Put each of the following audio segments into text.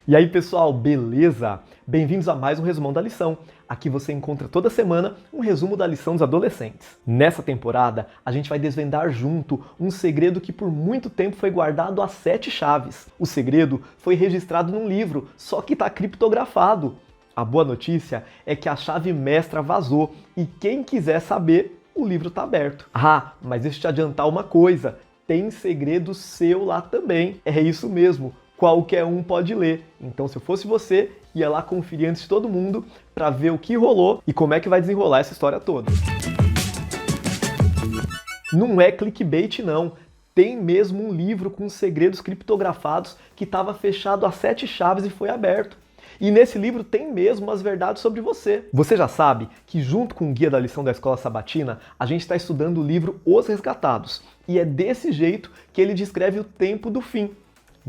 E aí pessoal, beleza? Bem-vindos a mais um resumão da lição. Aqui você encontra toda semana um resumo da lição dos adolescentes. Nessa temporada, a gente vai desvendar junto um segredo que por muito tempo foi guardado a 7 chaves. O segredo foi registrado num livro, só que está criptografado. A boa notícia é que a chave mestra vazou e quem quiser saber, o livro está aberto. Ah, mas deixa eu te adiantar uma coisa, tem segredo seu lá também. É isso mesmo. Qualquer um pode ler. Então, se eu fosse você, ia lá conferir antes de todo mundo para ver o que rolou e como é que vai desenrolar essa história toda. Não é clickbait, não. Tem mesmo um livro com segredos criptografados que estava fechado a 7 chaves e foi aberto. E nesse livro tem mesmo as verdades sobre você. Você já sabe que junto com o guia da lição da Escola Sabatina, a gente está estudando o livro Os Resgatados. E é desse jeito que ele descreve o tempo do fim.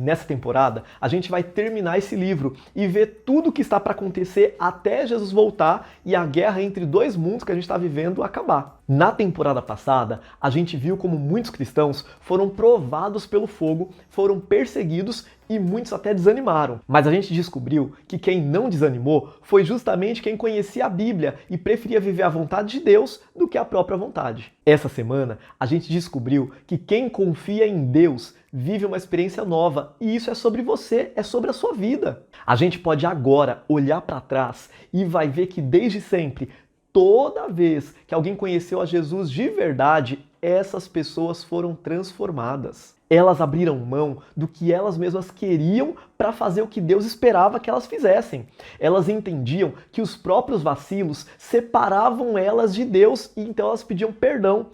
Nessa temporada, a gente vai terminar esse livro e ver tudo o que está para acontecer até Jesus voltar e a guerra entre dois mundos que a gente está vivendo acabar. Na temporada passada, a gente viu como muitos cristãos foram provados pelo fogo, foram perseguidos e muitos até desanimaram. Mas a gente descobriu que quem não desanimou foi justamente quem conhecia a Bíblia e preferia viver a vontade de Deus do que a própria vontade. Essa semana, a gente descobriu que quem confia em Deus vive uma experiência nova e isso é sobre você, é sobre a sua vida. A gente pode agora olhar para trás e vai ver que desde sempre, toda vez que alguém conheceu a Jesus de verdade, essas pessoas foram transformadas. Elas abriram mão do que elas mesmas queriam para fazer o que Deus esperava que elas fizessem. Elas entendiam que os próprios vacilos separavam elas de Deus e então elas pediam perdão.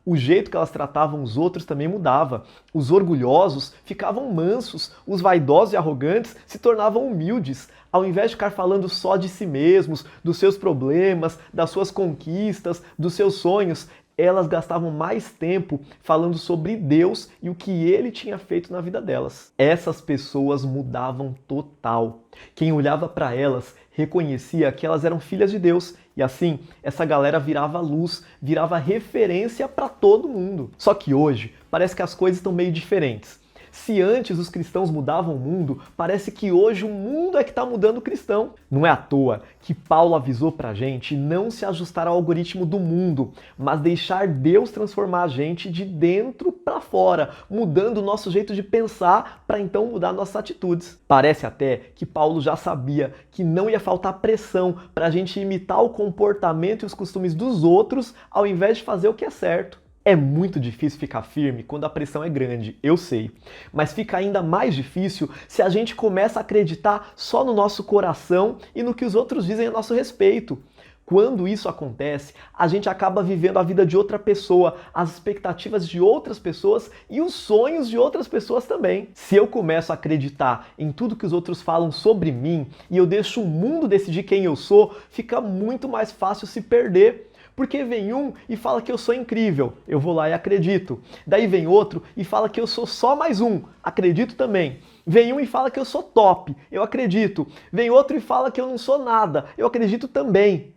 O jeito que elas tratavam os outros também mudava. Os orgulhosos ficavam mansos, os vaidosos e arrogantes se tornavam humildes. Ao invés de ficar falando só de si mesmos, dos seus problemas, das suas conquistas, dos seus sonhos, elas gastavam mais tempo falando sobre Deus e o que Ele tinha feito na vida delas. Essas pessoas mudavam total. Quem olhava para elas reconhecia que elas eram filhas de Deus e assim essa galera virava luz, virava referência para todo mundo. Só que hoje parece que as coisas estão meio diferentes. Se antes os cristãos mudavam o mundo, parece que hoje o mundo é que está mudando o cristão. Não é à toa que Paulo avisou pra gente não se ajustar ao algoritmo do mundo, mas deixar Deus transformar a gente de dentro para fora, mudando o nosso jeito de pensar para então mudar nossas atitudes. Parece até que Paulo já sabia que não ia faltar pressão para a gente imitar o comportamento e os costumes dos outros ao invés de fazer o que é certo. É muito difícil ficar firme quando a pressão é grande, eu sei. Mas fica ainda mais difícil se a gente começa a acreditar só no nosso coração e no que os outros dizem a nosso respeito. Quando isso acontece, a gente acaba vivendo a vida de outra pessoa, as expectativas de outras pessoas e os sonhos de outras pessoas também. Se eu começo a acreditar em tudo que os outros falam sobre mim e eu deixo o mundo decidir quem eu sou, fica muito mais fácil se perder. Porque vem um e fala que eu sou incrível, eu vou lá e acredito. Daí vem outro e fala que eu sou só mais um, acredito também. Vem um e fala que eu sou top, eu acredito. Vem outro e fala que eu não sou nada, eu acredito também.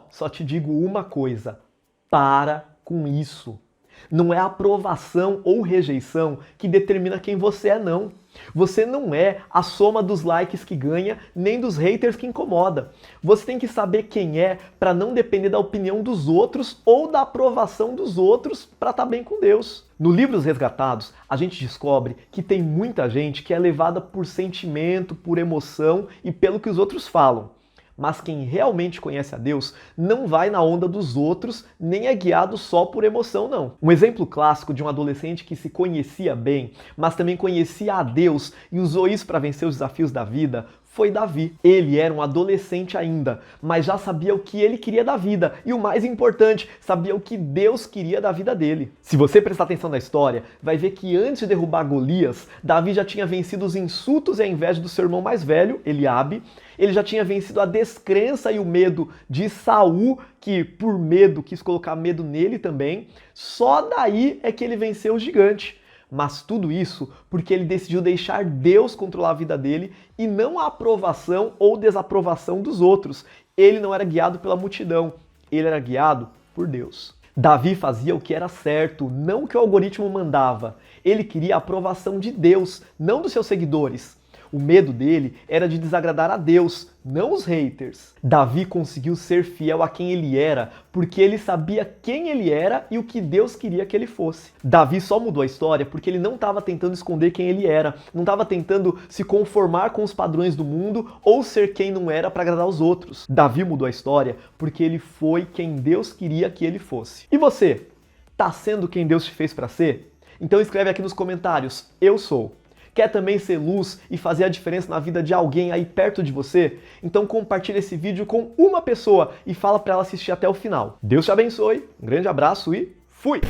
Só te digo uma coisa, para com isso. Não é a aprovação ou rejeição que determina quem você é, não. Você não é a soma dos likes que ganha, nem dos haters que incomoda. Você tem que saber quem é para não depender da opinião dos outros ou da aprovação dos outros para estar bem com Deus. No livro Os Resgatados, a gente descobre que tem muita gente que é levada por sentimento, por emoção e pelo que os outros falam. Mas quem realmente conhece a Deus não vai na onda dos outros, nem é guiado só por emoção, não. Um exemplo clássico de um adolescente que se conhecia bem, mas também conhecia a Deus e usou isso para vencer os desafios da vida, foi Davi. Ele era um adolescente ainda, mas já sabia o que ele queria da vida e o mais importante, sabia o que Deus queria da vida dele. Se você prestar atenção na história, vai ver que antes de derrubar Golias, Davi já tinha vencido os insultos e a inveja do seu irmão mais velho, Eliabe. Ele já tinha vencido a descrença e o medo de Saul, que por medo quis colocar medo nele também. Só daí é que ele venceu o gigante. Mas tudo isso porque ele decidiu deixar Deus controlar a vida dele e não a aprovação ou desaprovação dos outros. Ele não era guiado pela multidão, ele era guiado por Deus. Davi fazia o que era certo, não o que o algoritmo mandava. Ele queria a aprovação de Deus, não dos seus seguidores. O medo dele era de desagradar a Deus, não os haters. Davi conseguiu ser fiel a quem ele era, porque ele sabia quem ele era e o que Deus queria que ele fosse. Davi só mudou a história porque ele não estava tentando esconder quem ele era, não estava tentando se conformar com os padrões do mundo ou ser quem não era para agradar os outros. Davi mudou a história porque ele foi quem Deus queria que ele fosse. E você? Tá sendo quem Deus te fez para ser? Então escreve aqui nos comentários, eu sou. Quer também ser luz e fazer a diferença na vida de alguém aí perto de você? Então compartilha esse vídeo com uma pessoa e fala para ela assistir até o final. Deus te abençoe, um grande abraço e fui!